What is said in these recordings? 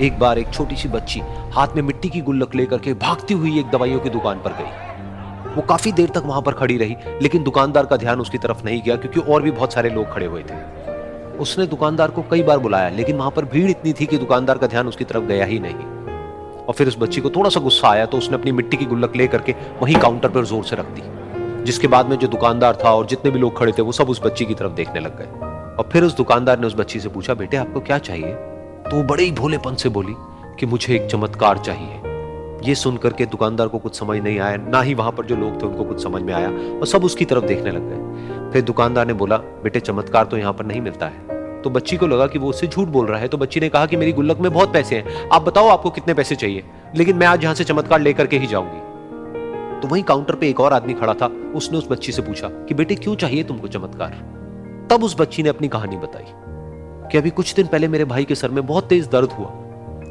एक बार एक छोटी सी बच्ची हाथ में मिट्टी की गुल्लक लेकर के भागती हुई एक दवाइयों की दुकान पर गई। वो काफी देर तक वहां पर खड़ी रही, लेकिन दुकानदार का ध्यान उसकी तरफ नहीं गया क्योंकि और भी बहुत सारे लोग खड़े हुए थे। उसने दुकानदार को कई बार बुलाया, लेकिन वहां पर भीड़ इतनी थी कि दुकानदार का ध्यान उसकी तरफ गया ही नहीं। और फिर उस बच्ची को थोड़ा सा गुस्सा आया तो उसने अपनी मिट्टी की गुल्लक लेकर के वहीं काउंटर पर जोर से रख दी, जिसके बाद में जो दुकानदार था और जितने भी लोग खड़े थे वो सब उस बच्ची की तरफ देखने लग गए। और फिर उस दुकानदार ने उस बच्ची से पूछा, बेटे आपको क्या चाहिए? तो वो बड़े ही भोलेपन से बोली कि मुझे एक चमत्कार चाहिए। ये सुनकर के दुकानदार को कुछ समझ नहीं आया, ना ही वहां पर जो लोग थे उनको कुछ समझ में आया, और सब उसकी तरफ देखने लग गए। फिर दुकानदार ने बोला, बेटे चमत्कार तो यहाँ पर नहीं मिलता है। तो बच्ची को लगा कि वो उससे झूठ बोल रहा है, तो बच्ची ने कहा कि मेरी गुल्लक में बहुत पैसे हैं, आप बताओ आपको कितने पैसे चाहिए, लेकिन मैं आज यहां से चमत्कार लेकर के ही जाऊंगी। तो वहीं काउंटर पे एक और आदमी खड़ा था, उसने उस बच्ची से पूछा कि बेटे क्यों चाहिए तुमको चमत्कार? तब उस बच्ची ने अपनी कहानी बताई कि अभी कुछ दिन पहले मेरे भाई के सर में बहुत तेज दर्द हुआ,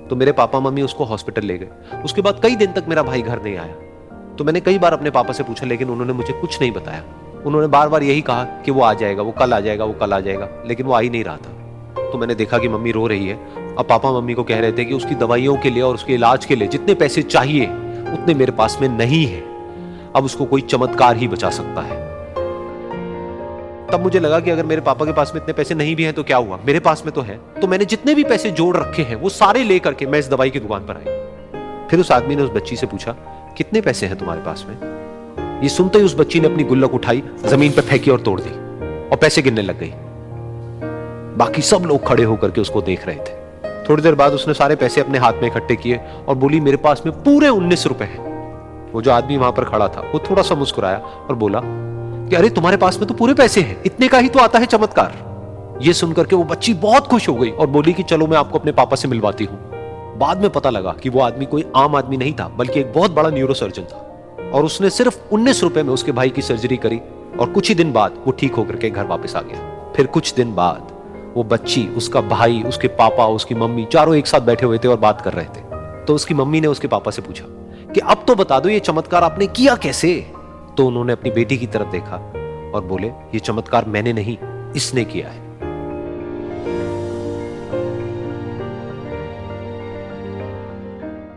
तो मेरे पापा मम्मी उसको हॉस्पिटल ले गए। उसके बाद कई दिन तक मेरा भाई घर नहीं आया। तो मैंने कई बार अपने पापा से पूछा, लेकिन उन्होंने मुझे कुछ नहीं बताया। उन्होंने बार बार यही कहा कि वो आ जाएगा, वो कल आ जाएगा, वो कल आ जाएगा, लेकिन वो आ ही नहीं रहा था। तो मैंने देखा कि मम्मी रो रही है। अब पापा मम्मी को कह रहे थे कि उसकी दवाइयों के लिए और उसके इलाज के लिए जितने पैसे चाहिए उतने मेरे पास में नहीं है, अब उसको कोई चमत्कार ही बचा सकता है। तब मुझे लगा कि अगर मेरे पापा के पास में इतने पैसे नहीं भी हैं तो क्या हुआ, मेरे पास में तो है। तो मैंने जितने भी पैसे जोड़ रखे हैं वो सारे लेकर के मैं इस दवाई की दुकान पर आई। फिर उस आदमी ने उस बच्ची से पूछा, कितने पैसे हैं तुम्हारे पास में? ये सुनते ही उस बच्ची ने अपनी गुल्लक उठाई, जमीन पर फेंकी और तोड़ दी और पैसे गिनने लग गई। बाकी सब लोग खड़े होकर के उसको देख रहे थे। थोड़ी देर बाद उसने सारे पैसे अपने हाथ में इकट्ठे किए और बोली, मेरे पास में पूरे 19 रुपए हैं। वो जो आदमी वहां पर खड़ा था वो थोड़ा सा मुस्कुराया और बोला कि अरे तुम्हारे पास में तो पूरे पैसे हैं, इतने का ही तो आता है चमत्कार। ये सुनकर के वो बच्ची बहुत खुश हो गई और बोली कि चलो मैं आपको अपने पापा से मिलवाती हूं। बाद में पता लगा कि वो आदमी कोई आम आदमी नहीं था, बल्कि एक बहुत बड़ा न्यूरोसर्जन था, और उसने सिर्फ 19 रुपए में उसके भाई की सर्जरी करी और कुछ ही दिन बाद वो ठीक होकर के घर वापस आ गया। फिर कुछ दिन बाद वो बच्ची, उसका भाई, उसके पापा, उसकी मम्मी चारों एक साथ बैठे हुए थे और बात कर रहे थे। तो उसकी मम्मी ने उसके पापा से पूछा कि अब तो बता दो ये चमत्कार आपने किया कैसे? तो उन्होंने अपनी बेटी की तरफ देखा और बोले, ये चमत्कार मैंने नहीं, इसने किया है।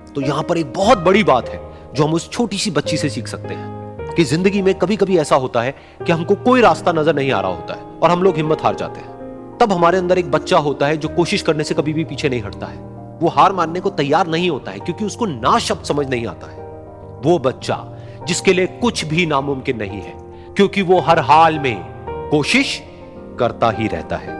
तो यहां पर एक बहुत बड़ी बात है जो हम उस छोटी सी बच्ची से सीख सकते हैं कि जिंदगी में कभी कभी ऐसा होता है कि हमको कोई रास्ता नजर नहीं आ रहा होता है और हम लोग हिम्मत हार जाते हैं। तब हमारे अंदर एक बच्चा होता है जो कोशिश करने से कभी भी पीछे नहीं हटता है। वो हार मानने को तैयार नहीं होता है क्योंकि उसको ना शब्द समझ नहीं आता है। वो बच्चा जिसके लिए कुछ भी नामुमकिन नहीं है, क्योंकि वो हर हाल में कोशिश करता ही रहता है।